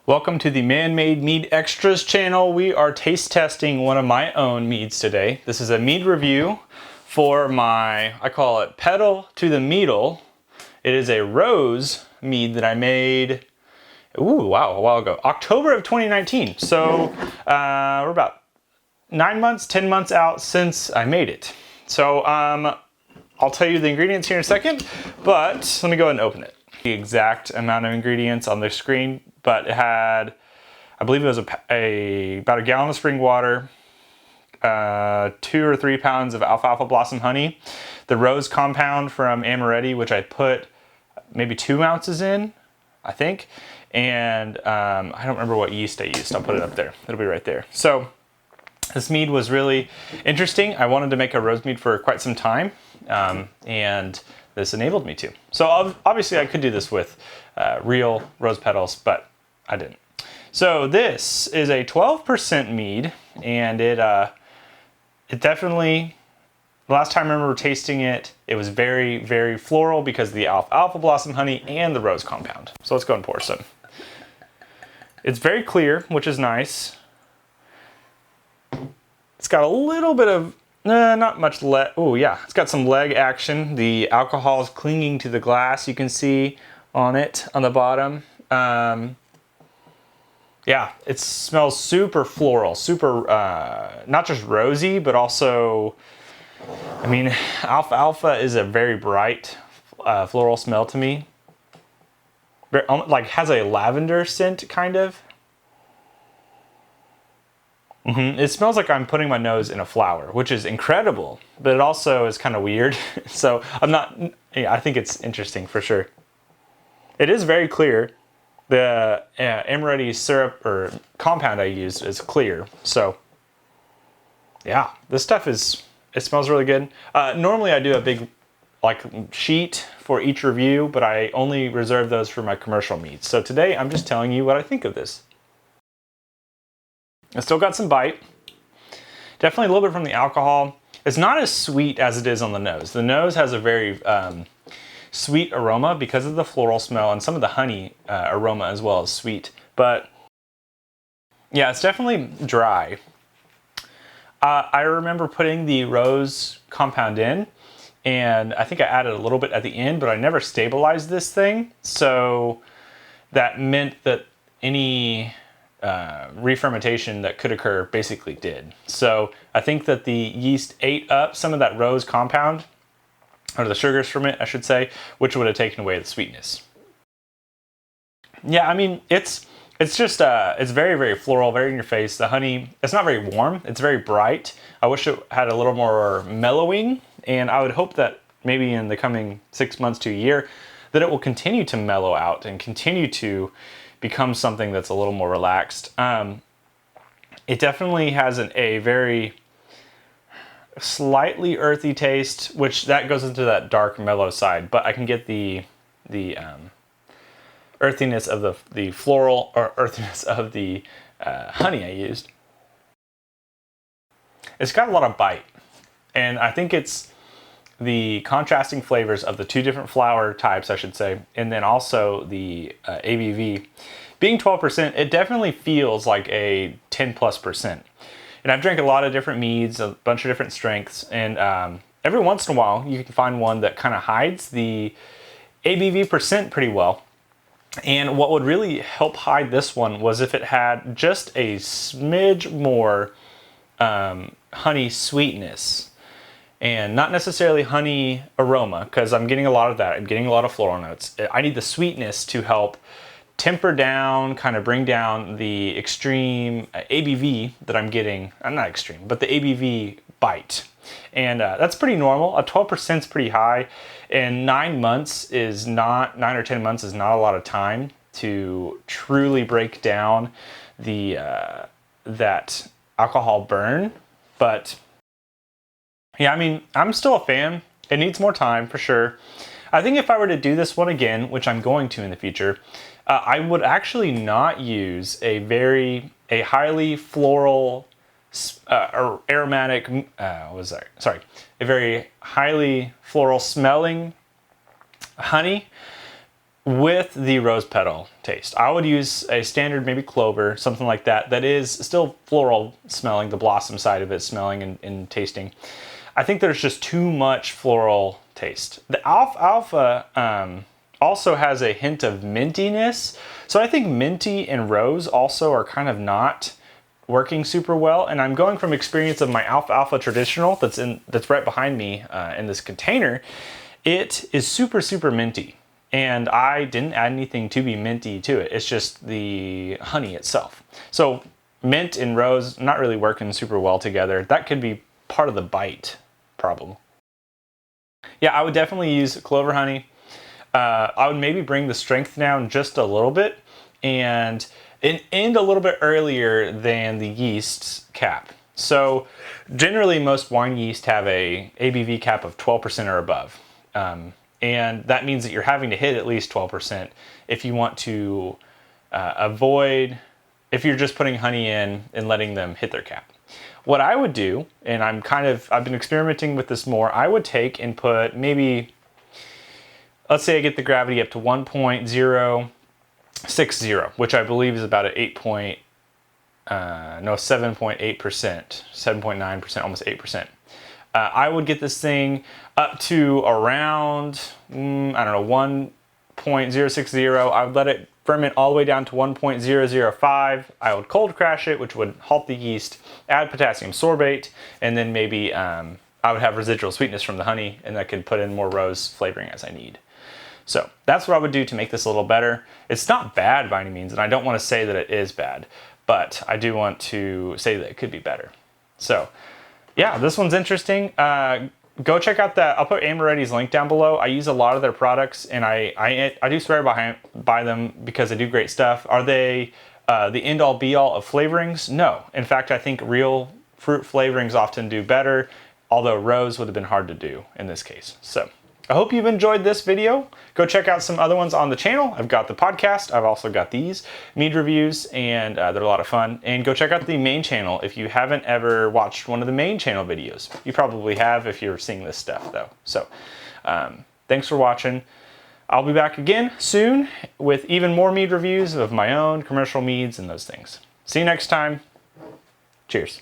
Welcome to the Man-Made Mead Extras channel. We are taste testing one of my own meads today. This is a mead review for my, I call it Pedal to the Meadle. It is a rose mead that I made, a while ago. October of 2019. So we're about 10 months out since I made it. So I'll tell you the ingredients here in a second, but let me go ahead and open it. The exact amount of ingredients on the screen, but it had, I believe it was about a gallon of spring water, 2 or 3 pounds of alfalfa blossom honey, the rose compound from Amoretti, which I put maybe 2 ounces in, I think, and I don't remember what yeast I used. I'll put it up there. It'll be right there. So this mead was really interesting. I wanted to make a rose mead for quite some time, and this enabled me to. So obviously I could do this with real rose petals, but I didn't. So this is a 12% mead, and it definitely, the last time I remember tasting it, it was very, very floral because of the alfalfa blossom honey and the rose compound. So let's go and pour some. It's very clear, which is nice. It's got a little bit of, not much leg. Oh yeah, it's got some leg action. The alcohol is clinging to the glass. You can see on it on the bottom. Yeah, it smells super floral, super not just rosy, but also, I mean, alfalfa is a very bright floral smell to me. Very, like has a lavender scent kind of. It smells like I'm putting my nose in a flower, which is incredible, but it also is kind of weird. So I think it's interesting for sure. It is very clear. The Amoretti syrup or compound I used is clear. So yeah, this stuff it smells really good. Normally I do a big sheet for each review, but I only reserve those for my commercial meads. So today I'm just telling you what I think of this. It's still got some bite. Definitely a little bit from the alcohol. It's not as sweet as it is on the nose. The nose has a very sweet aroma because of the floral smell, and some of the honey aroma as well is sweet. But yeah, it's definitely dry. I remember putting the rose compound in, and I think I added a little bit at the end, but I never stabilized this thing. So that meant that any re-fermentation that could occur basically did. So I think that the yeast ate up some of that rose compound, or the sugars from it, I should say, which would have taken away the sweetness. Yeah, I mean, it's just, it's very, very floral, very in your face. The honey, it's not very warm, it's very bright. I wish it had a little more mellowing, and I would hope that maybe in the coming 6 months to a year, that it will continue to mellow out and continue to become something that's a little more relaxed. It definitely has a very slightly earthy taste, which that goes into that dark mellow side, but I can get the earthiness of the floral, or earthiness of the honey I used. It's got a lot of bite, and I think it's the contrasting flavors of the 2 different flower types, I should say, and then also the ABV. Being 12%, it definitely feels like a 10+%. And I've drank a lot of different meads, a bunch of different strengths, and every once in a while you can find one that kind of hides the ABV percent pretty well. And what would really help hide this one was if it had just a smidge more honey sweetness, and not necessarily honey aroma, because I'm getting a lot of that. I'm getting a lot of floral notes. I need the sweetness to help temper down, kind of bring down the extreme ABV that I'm getting. Not extreme, but the ABV bite. And that's pretty normal. A 12% is pretty high, and 9 months is not, 9 or 10 months is not a lot of time to truly break down the that alcohol burn. But yeah, I mean, I'm still a fan. It needs more time for sure. I think if I were to do this one again, which I'm going to in the future, I would actually not use a highly floral or aromatic, a very highly floral smelling honey with the rose petal taste. I would use a standard, maybe clover, something like that, that is still floral smelling, the blossom side of it smelling and tasting. I think there's just too much floral taste. The Alfalfa also has a hint of mintiness. So I think minty and rose also are kind of not working super well. And I'm going from experience of my Alfalfa traditional that's right behind me in this container. It is super, super minty. And I didn't add anything to be minty to it. It's just the honey itself. So mint and rose not really working super well together. That could be part of the bite problem. Yeah, I would definitely use clover honey. I would maybe bring the strength down just a little bit and end a little bit earlier than the yeast's cap. So generally most wine yeast have a ABV cap of 12% or above. And that means that you're having to hit at least 12% if you want to avoid, if you're just putting honey in and letting them hit their cap. What I would do, and I've been experimenting with this more, I would take and put maybe, let's say I get the gravity up to 1.060, which I believe is about an 7.8%, 7.9%, almost 8%. I would get this thing up to around, I don't know, 1.060. I would let it ferment all the way down to 1.005. I would cold crash it, which would halt the yeast, add potassium sorbate, and then maybe I would have residual sweetness from the honey, and I could put in more rose flavoring as I need. So that's what I would do to make this a little better. It's not bad by any means, and I don't want to say that it is bad, but I do want to say that it could be better. So yeah, this one's interesting. Go check out that. I'll put Amoretti's link down below. I use a lot of their products, and I do swear by them because they do great stuff. Are they the end-all be-all of flavorings? No. In fact, I think real fruit flavorings often do better, although rose would have been hard to do in this case. So I hope you've enjoyed this video. Go check out some other ones on the channel. I've got the podcast. I've also got these mead reviews, and they're a lot of fun. And go check out the main channel if you haven't ever watched one of the main channel videos. You probably have if you're seeing this stuff though. So thanks for watching. I'll be back again soon with even more mead reviews of my own commercial meads and those things. See you next time. Cheers.